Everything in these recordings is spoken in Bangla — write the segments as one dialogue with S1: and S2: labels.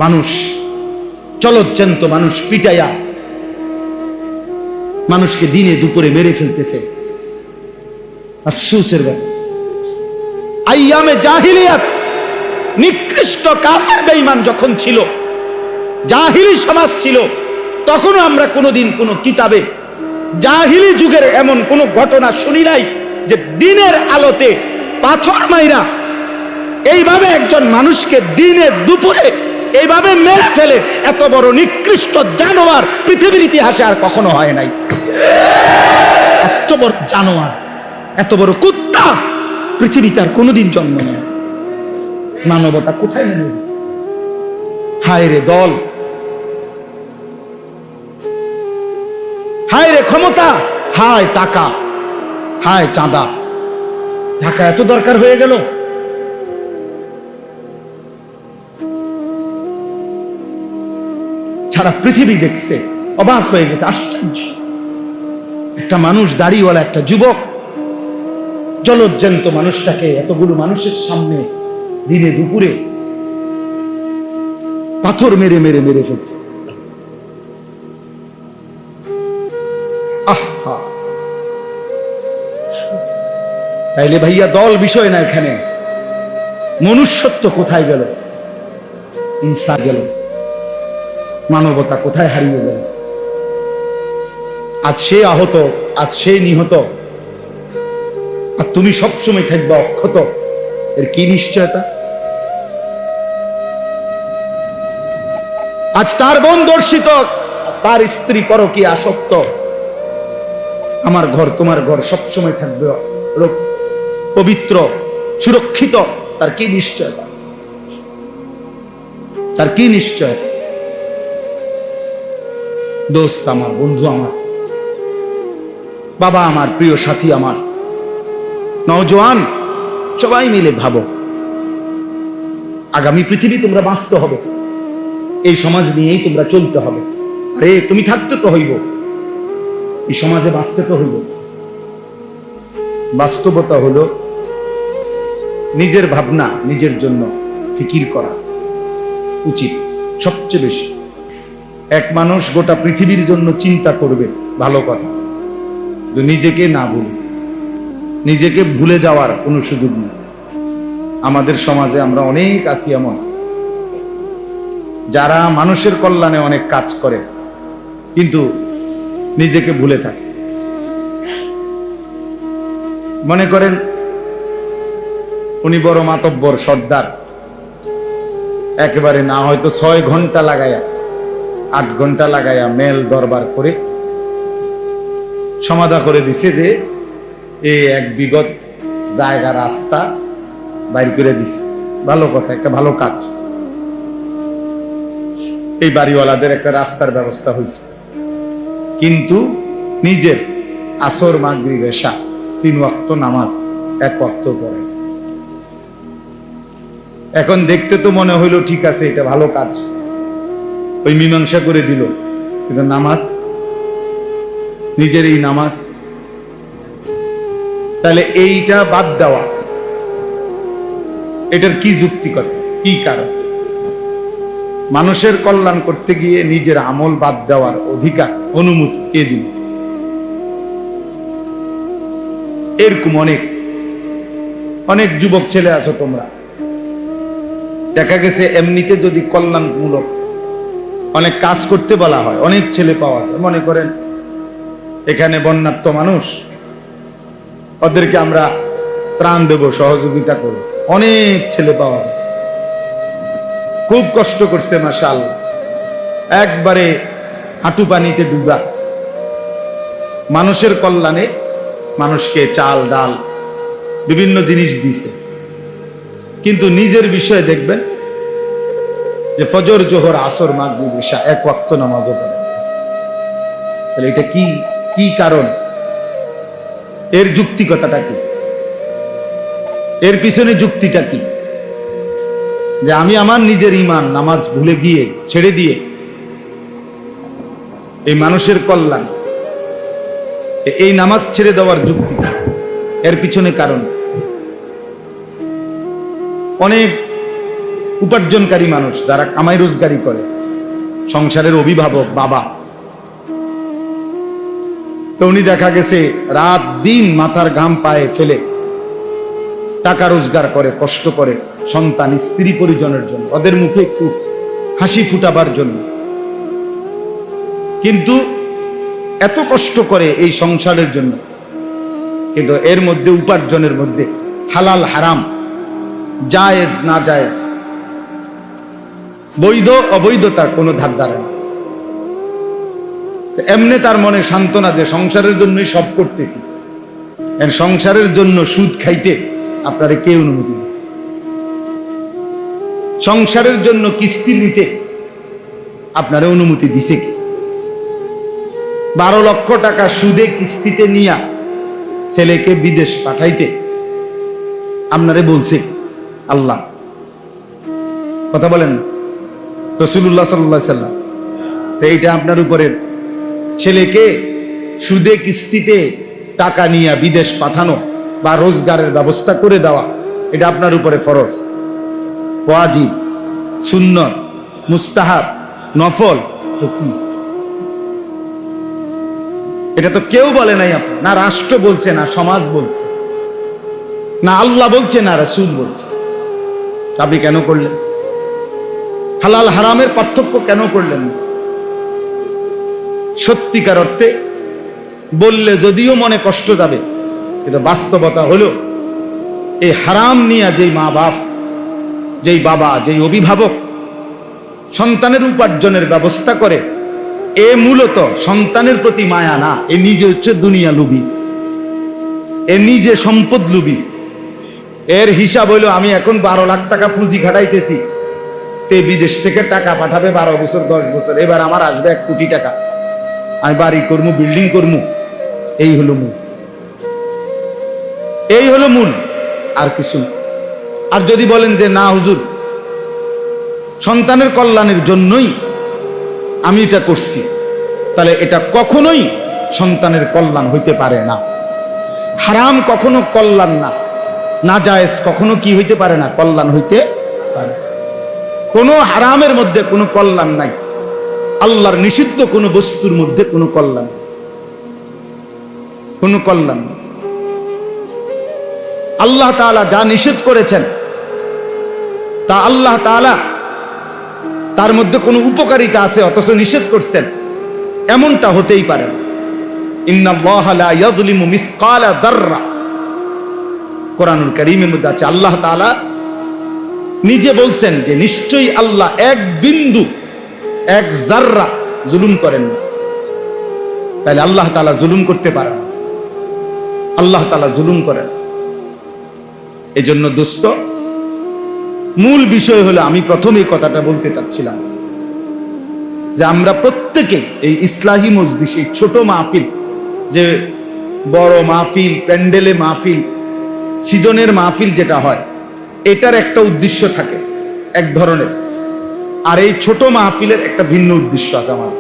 S1: মানুষ, চলজ্জান্ত মানুষ পিটাইয়া মানুষকে দিনে দুপুরে মেরে ফেলতেছে। আফসোসের ব্যাপার। আইয়ামে জাহিলিয়াত, নিকৃষ্ট কাফের বেঈমান যখন ছিল, জাহিলি সমাজ ছিল, তখনও আমরা কোনোদিন কোনো কিতাবে জাহিলি যুগের এমন কোনো ঘটনা শুনি নাই যে দিনের আলোতে পাথর মাইরা এইভাবে একজন মানুষকে দিনে দুপুরে এইভাবে মেরে ফেলে। এত বড় নিকৃষ্ট জানোয়ার পৃথিবীর ইতিহাসে আর কখনো হয় নাই। এত বড় জানোয়ার, এত বড় কুত্তা পৃথিবীতে আর কোনোদিন জন্ম নেয়। মানবতা কোথায় নেমে গেছে? হায় রে দল, হায় রে ক্ষমতা, হায় টাকা, হায় চাঁদা। টাকা এত দরকার হয়ে গেল। সারা পৃথিবী দেখছে, অবাক হয়ে গেছে, আশ্চর্য। একটা মানুষ, দাড়িওয়ালা একটা যুবক, জলজ্জান্ত মানুষটাকে এতগুলো মানুষের সামনে দিনে দুপুরে পাথর মেরে মেরে মেরে ফেলছে। আহা, তাইলে ভাইয়া দল বিষয় না, এখানে মনুষ্যত্ব কোথায় গেল? ইনসাফ গেল, মানবতা কোথায় হারিয়ে গেল? আজ সে আহত, আজ সে নিহত, আর তুমি সবসময় থাকবে অক্ষত। এর কি নিশ্চয়তা? আজ তার বোন দর্শিত, তার স্ত্রী পরকীয়া আসক্ত, আমার ঘর তোমার ঘর সবসময় থাকবে পবিত্র, সুরক্ষিত। তার কি নিশ্চয়তা? তার কি নিশ্চয়তা? দোস্ত আমার, বন্ধু আমার, বাবা আমার, প্রিয় সাথী আমার, নওজোয়ান, সবাই মিলে ভাবো, আগামী পৃথিবী তোমরা বাঁচতে হবে, এই সমাজ নিয়েই তোমরা চলতে হবে। আরে তুমি থাকতে তো হইব, এই সমাজে বাঁচতে তো হইব। বাস্তবতা হলো নিজের ভাবনা, নিজের জন্য ফিকির করা উচিত সবচেয়ে বেশি। এক মানুষ গোটা পৃথিবীর জন্য চিন্তা করবে, ভালো কথা, নিজেকে না ভুলে, নিজেকে ভুলে যাওয়ার কোনো সুযোগ নেই। আমাদের সমাজে আমরা অনেক আছি এমন, যারা মানুষের কল্যাণে অনেক কাজ করে কিন্তু নিজেকে ভুলে থাকে। মনে করেন উনি বড় মাতব্বর, সর্দার, একেবারে না হয়তো 6 ঘন্টা লাগায়া 8 ঘন্টা লাগায়া মেল দরবার করে সমাধা করে দিছে যে এই এক বিগত জায়গা রাস্তা বাইর করে দিছে। ভালো কথা, একটা ভালো কাজ। এই বাড়িওয়ালাদের একটা রাস্তার ব্যবস্থা হয়েছে, কিন্তু নিজের আসর, মাগরিব, এশা 3 ওয়াক্ত নামাজ 1 ওয়াক্ত পড়ে। এখন দেখতে তো মনে হইলো ঠিক আছে, এটা ভালো কাজ, ওই মীমাংসা করে দিল, কিন্তু নামাজ, নিজের এই নামাজ, তাহলে এইটা বাদ দেওয়া, এটার কি যুক্তিকতা, কি কারণ? মানুষের কল্যাণ করতে গিয়ে নিজের আমল বাদ দেওয়ার অধিকার, অনুমতি কে দিল? এরকম অনেক অনেক যুবক ছেলে আছো তোমরা, দেখা গেছে এমনিতে যদি কল্যাণমূলক অনেক কাজ করতে বলা হয়, অনেক ছেলে পাওয়া যায়। মনে করেন এখানে বন্যার্ত মানুষ, ওদেরকে আমরা ত্রাণ দেব, সহযোগিতা করব, অনেক ছেলে পাওয়া যায়। খুব কষ্ট করছে মাশাআল্লাহ, একবারে হাঁটু পানিতে ডুবা, মানুষের কল্যাণে মানুষকে চাল ডাল বিভিন্ন জিনিস দিছে। কিন্তু নিজের বিষয়ে দেখবেন যে ফজর, জোহর, আসর, মাগরিব, ইশা 1 ওয়াক্ত নামাজও পড়ে। তাহলে এটা কি কি কারণ? এর যুক্তিকতাটা কি? এর পিছনে যুক্তিটা কি? যে আমি আমার নিজের ঈমান, নামাজ ভুলে গিয়ে, ছেড়ে দিয়ে এই মানুষের কল্যাণ, এই নামাজ ছেড়ে দেওয়ার যুক্তি, এর পিছনে কারণ অনেক উপার্জনকারী মানুষ, যারা কামাই রোজগারি করে, সংসারের অভিভাবক বাবা, তো উনি দেখা গেছে রাত দিন মাথার ঘাম পায়ে ফেলে টাকা রোজগার করে, কষ্ট করে সন্তান স্ত্রী পরিজনের জন্য, ওদের মুখে একটু হাসি ফুটাবার জন্য। কিন্তু এত কষ্ট করে এই সংসারের জন্য, কিন্তু এর মধ্যে উপার্জনের মধ্যে হালাল হারাম, জায়েজ না জায়েজ, বৈধ অবৈধতার কোনো ধার ধারে না। এমনি তার মনে সান্ত্বনা যে সংসারের জন্যই সব করতেছি, সংসারের জন্য সুদ খাইতে আপনারে কে অনুমতি দিচ্ছে? সংসারের জন্য কিস্তি নিতে আপনারে অনুমতি দিছে কি? 12 লক্ষ টাকা সুদে কিস্তিতে নিয়া ছেলেকে বিদেশ পাঠাইতে আপনারে বলছে আল্লাহ? কথা বলেন রাসূলুল্লাহ সাল্লাল্লাহু আলাইহি সাল্লাম। তো এইটা আপনার উপরে, ছেলেকে সুদে কিস্তিতে টাকা নিয়ে বিদেশ পাঠানো বা রোজগারের ব্যবস্থা করে দেওয়া, এটা আপনার উপরে ফরজ, ওয়াজিব, সুন্নত, মুস্তাহাব, নফল। তো কি এটা তো কেউ বলে নাই, আপনি না রাষ্ট্র বলছে, না সমাজ বলছে, না আল্লাহ বলছে, না রাসূল বলছে। আপনি কেন করলেন? হালাল হারামের পার্থক্য কেন করলেন? সত্যিকার অর্থে বললে যদিও মনে কষ্ট যাবে, কিন্তু বাস্তবতা হলো এই হারাম নিয়ে যেই মা বাপ, যেই বাবা, যেই অভিভাবক সন্তানের উপার্জনের ব্যবস্থা করে, এ মূলত সন্তানের প্রতি মায়া না, এ নিজে হচ্ছে দুনিয়া লুবি, এ নিজে সম্পদ লুবি। এর হিসাব হইলো আমি এখন 12 লাখ টাকা পুঁজি খাটাইতেছি, তে বিদেশ থেকে টাকা পাঠাবে 12 বছর 10 বছর, এবার আমার আসবে 1 কোটি টাকা, আমি বাড়ি করবো, বিল্ডিং করবো। এই হলো মূল, এই হলো মূল, আর কিছু না। আর যদি বলেন যে না হুজুর, সন্তানের কল্যাণের জন্যই আমি এটা করছি, তাহলে এটা কখনোই সন্তানের কল্যাণ হইতে পারে না। হারাম কখনো কল্যাণ না, নাজায়েজ কখনো কি হইতে পারে না, কল্যাণ হইতে পারে। কোনো হারামের মধ্যে কোনো কল্যাণ নাই, আল্লাহর নিষিদ্ধ কোনো বস্তুর মধ্যে কোনো কল্যাণ, কোনো কল্যাণ। আল্লাহ তাআলা যা নিষেধ করেছেন তা আল্লাহ তাআলা তার মধ্যে কোনো উপকারিতা আছে অথচ নিষেধ করছেন, এমনটা হতেই পারে না। ইন্নাল্লাহা লা ইয়াযলিমু মিসকালা যাররা, কোরআনুল কারীমের মধ্যে আছে। আল্লাহ তাআলা নিজে বলছেন যে নিশ্চয়ই আল্লাহ এক বিন্দু, এক জাররা জুলুম করেন না। তাহলে আল্লাহ তাআলা জুলুম করতে পারেন না, আল্লাহ তাআলা জুলুম করেন। এই জন্য দোস্ত, মূল বিষয় হলো, আমি প্রথমে এই কথাটা বলতে চাচ্ছিলাম যে আমরা প্রত্যেকে এই ইসলাহি মজলিস, এই ছোট মাহফিল, যে বড় মাহফিল, প্যান্ডেলে মাহফিল, সিজনের মাহফিল যেটা হয়, এটার একটা উদ্দেশ্য থাকে এক ধরনের, আর এই ছোট মাহফিলের একটা ভিন্ন উদ্দেশ্য আছে আমাদের।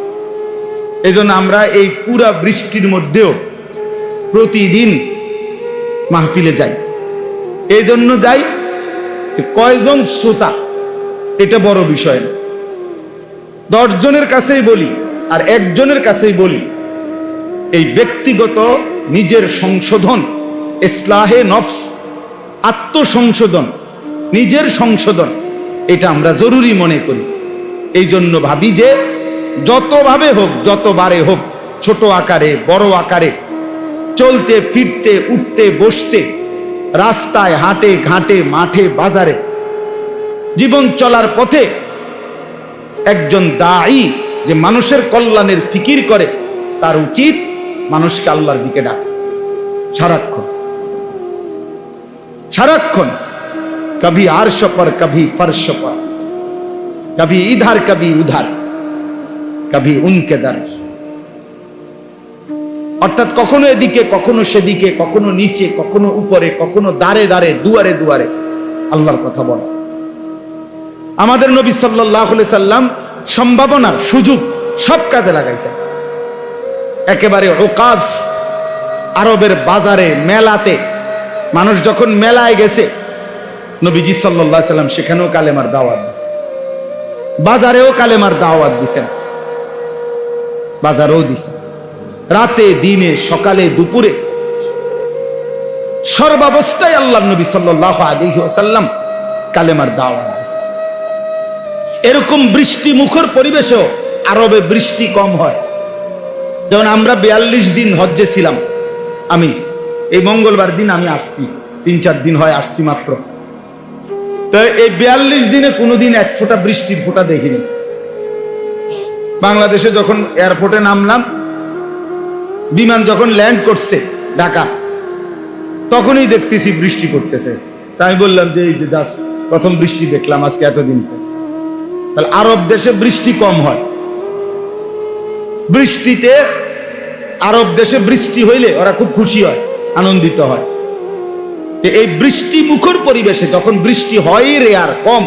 S1: এই জন্য আমরা এই পুরা বৃষ্টির মধ্যেও প্রতিদিন মাহফিলে যাই। এই জন্য যাই কয়জন শ্রোতা এটা বড় বিষয় না, 10 জনের কাছেই বলি আর একজনের কাছেই বলি, এই ব্যক্তিগত নিজের সংশোধন, ইসলাহে নফস, আত্মসংশোধন, নিজের সংশোধন, এটা আমরা জরুরি মনে করি। এই জন্য ভাবি যে যতভাবে হোক, যতবারে হোক, ছোট আকারে বড় আকারে, চলতে ফিরতে, উঠতে বসতে, রাস্তায় হাটে ঘাটে, মাঠে বাজারে, জীবন চলার পথে একজন দাঈ যে মানুষের কল্যাণের ফিকির করে, তার উচিত মানুষকে আল্লাহর দিকে ডাকা সারাক্ষণ, সারাক্ষণ। কবি আরশ পর, কবি ফরশ পর, কবি ইধার কবি উধার, কবি উনকে দর। অর্থাৎ কখনো এদিকে, কখনো সেদিকে, কখনো নিচে, কখনো উপরে, কখনো দাঁড়ে দাঁড়ে, দুয়ারে দুয়ারে আল্লাহর কথা বলা। আমাদের নবী সাল্লাল্লাহু আলাইহি সাল্লাম সম্ভাবনার সুযোগ সব কাজে লাগাইছেন। একেবারে ওকাজ, আরবের বাজারে, মেলাতে, মানুষ যখন মেলায় গেছে, নবীজি সাল্লাল্লাহু আলাইহি সাল্লাম সেখানেও কালেমার দাওয়াত দিয়েছেন, বাজারেও কালেমার দাওয়াত দিয়েছেন, বাজারেও দিয়েছেন, রাতে দিনে সকালে দুপুরে সর্বাবস্থায় আল্লাহর নবী সাল্লাল্লাহু আলাইহি ওয়াসাল্লাম কালেমার দাওয়াত দিয়েছেন। এরকম বৃষ্টি মুখর পরিবেশেও আরবে বৃষ্টি কম হয়। যেমন আমরা 42 দিন হজ্জে ছিলাম, আমি এই মঙ্গলবার দিন আমি আসছি, 3-4 দিন হয় আসছি মাত্র। তো এই 42 দিনে কোনোদিন এক ফোঁটা বৃষ্টির ফোঁটা দেখিনি। বাংলাদেশে যখন এয়ারপোর্টে নামলাম, বিমান যখন ল্যান্ড করছে ঢাকা, তখনই দেখতেছি বৃষ্টি পড়তেছে। তাই আমি বললাম যে এই যে জাস্ট প্রথম বৃষ্টি দেখলাম আজকে এতদিন পর। তাহলে আরব দেশে বৃষ্টি কম হয়। বৃষ্টিতে আরব দেশে বৃষ্টি হইলে ওরা খুব খুশি হয়, আনন্দিত হয়। এই বৃষ্টি মুখর পরিবেশে যখন বৃষ্টি হয় রেয়ার কম,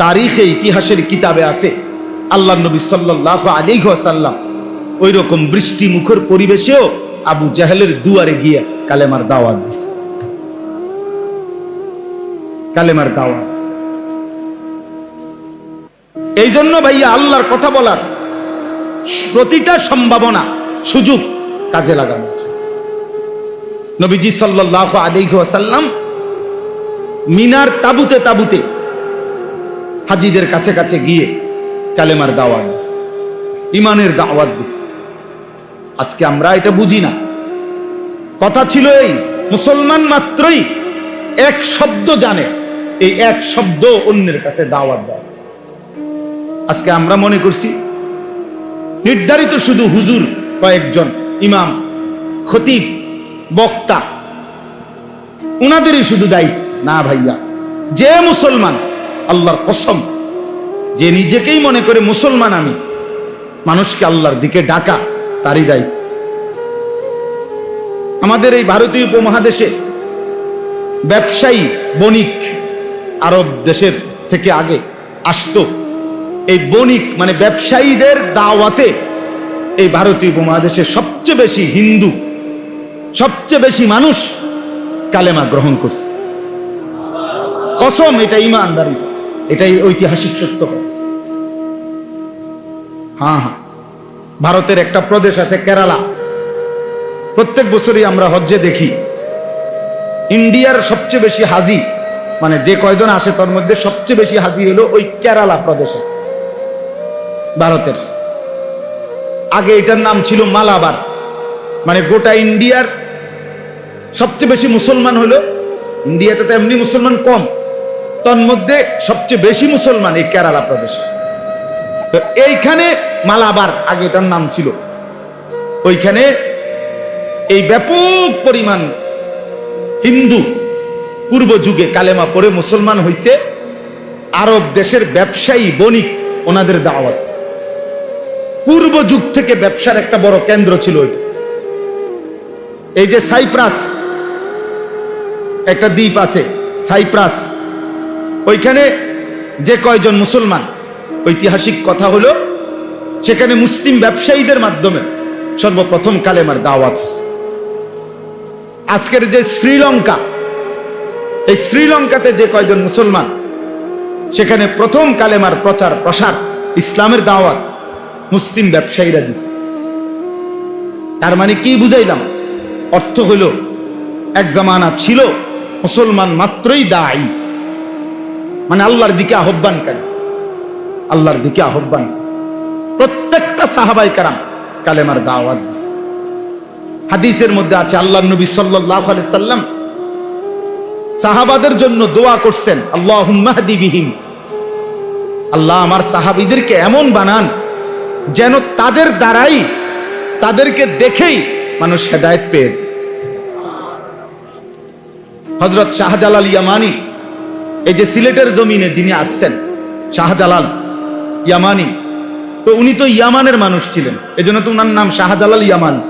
S1: তারিখে ইতিহাসের কিতাবে আছে আল্লাহর নবী সাল্লাল্লাহু আলাইহি ওয়াসাল্লাম ওই রকম বৃষ্টি মুখর পরিবেশেও আবু জাহেলের দুয়ারে গিয়ে কালেমার দাওয়াত দিয়েছে, কালেমার দাওয়াত। এই জন্য ভাইয়া আল্লাহর কথা বলার প্রতিটা সম্ভাবনা সুযোগ কাজে লাগানো উচিত। নবীজি সাল্লাল্লাহু আলাইহি ওয়াসাল্লাম মিনার তাবুতে তাবুতে হাজীদের কাছে কাছে গিয়ে কালেমার দাওয়াত দিয়েছে, ইমানের দাওয়াত দিয়েছে। আজকে আমরা এটা বুঝি না। কথা ছিল এই, মুসলমান মাত্রই এক শব্দ জানে, এই এক শব্দ অন্যের কাছে দাওয়াত দেয়। আজকে আমরা মনে করছি নির্ধারিত শুধু হুজুর, কয়েকজন ইমাম, খতিব, বক্তা, উনাদেরই শুধু দায়িত্ব। না ভাইয়া, যে মুসলমান, আল্লাহর কসম, যে নিজেকেই মনে করে মুসলমান আমি, মানুষকে আল্লাহর দিকে ডাকা তারই দায়িত্ব। আমাদের এই ভারতীয় উপমহাদেশে ব্যবসায়ী বণিক আরব দেশের থেকে আগে আসতো। এই বণিক মানে ব্যবসায়ীদের দাওয়াতে এই ভারতীয় উপমহাদেশে সবচেয়ে বেশি হিন্দু, সবচেয়ে বেশি মানুষ কালেমা গ্রহণ করছে। কসম, এটা ইমানদারি, এটাই ঐতিহাসিক সত্য। হ্যাঁ হ্যাঁ, ভারতের একটা প্রদেশ আছে কেরালা, প্রত্যেক বছরই আমরা হজ্জে দেখি ইন্ডিয়ার সবচেয়ে বেশি হাজি, মানে যে কয়জন আসে তার মধ্যে সবচেয়ে বেশি হাজি হলো ওই কেরালা প্রদেশে, ভারতের। আগে এটার নাম ছিল মালাবার, মানে গোটা ইন্ডিয়ার সবচেয়ে বেশি মুসলমান হলো, ইন্ডিয়াতে তো এমনি মুসলমান কম, তার মধ্যে সবচেয়ে বেশি মুসলমান এই কেরালা প্রদেশে। তো এইখানে মালাবার আগে এটার নাম ছিল, ওইখানে এই ব্যাপক পরিমাণ হিন্দু পূর্ব যুগে কালেমা পড়ে মুসলমান হইছে। আরব দেশের ব্যবসায়ী বণিক, ওনাদের দাওয়াত। পূর্ব যুগ থেকে ব্যবসার একটা বড় কেন্দ্র ছিল ওইটা। এই যে সাইপ্রাস একটা দ্বীপ আছে, সাইপ্রাস, ওইখানে যে কয়জন মুসলমান, ঐতিহাসিক কথা হলো সেখানে মুসলিম ব্যবসায়ীদের মাধ্যমে সর্বপ্রথম কালেমার দাওয়াত হয়েছে। আজকের যে শ্রীলঙ্কা, এই শ্রীলঙ্কাতে যে কয়জন মুসলমান, সেখানে প্রথম কালেমার প্রচার প্রসার, ইসলামের দাওয়াত মুসলিম ব্যবসায়ীরা দিচ্ছে। তার মানে কি বুঝাইলাম? অর্থ হইল এক জামানা ছিল মুসলমান মাত্রই দায়ী, মানে আল্লাহর দিকে আহ্বানকারী, আল্লাহর দিকে আহ্বান। প্রত্যেকটা সাহাবায়ে কেরাম কালেমার দাওয়াত দিচ্ছে। হাদিসের মধ্যে আছে আল্লাহর নবী সাল্লাল্লাহু আলাইহি সাল্লাম সাহাবাদের জন্য দোয়া করছেন, আল্লাহুম্মা হদি বিহিম, আল্লাহ আমার সাহাবীদেরকে এমন বানান যেন তাদের দ্বারাই, তাদেরকে দেখেই মানুষ হেদায়েত পেয়ে যায়। হযরত শাহজালাল ইয়ামানি, এই যে সিলেটের জমিনে যিনি আসছেন, শাহজালাল ইয়ামানি, তো উনি তো ইয়ামানের মানুষ ছিলেন, এজন্য তো ওনার নাম শাহজালাল ইয়ামানি।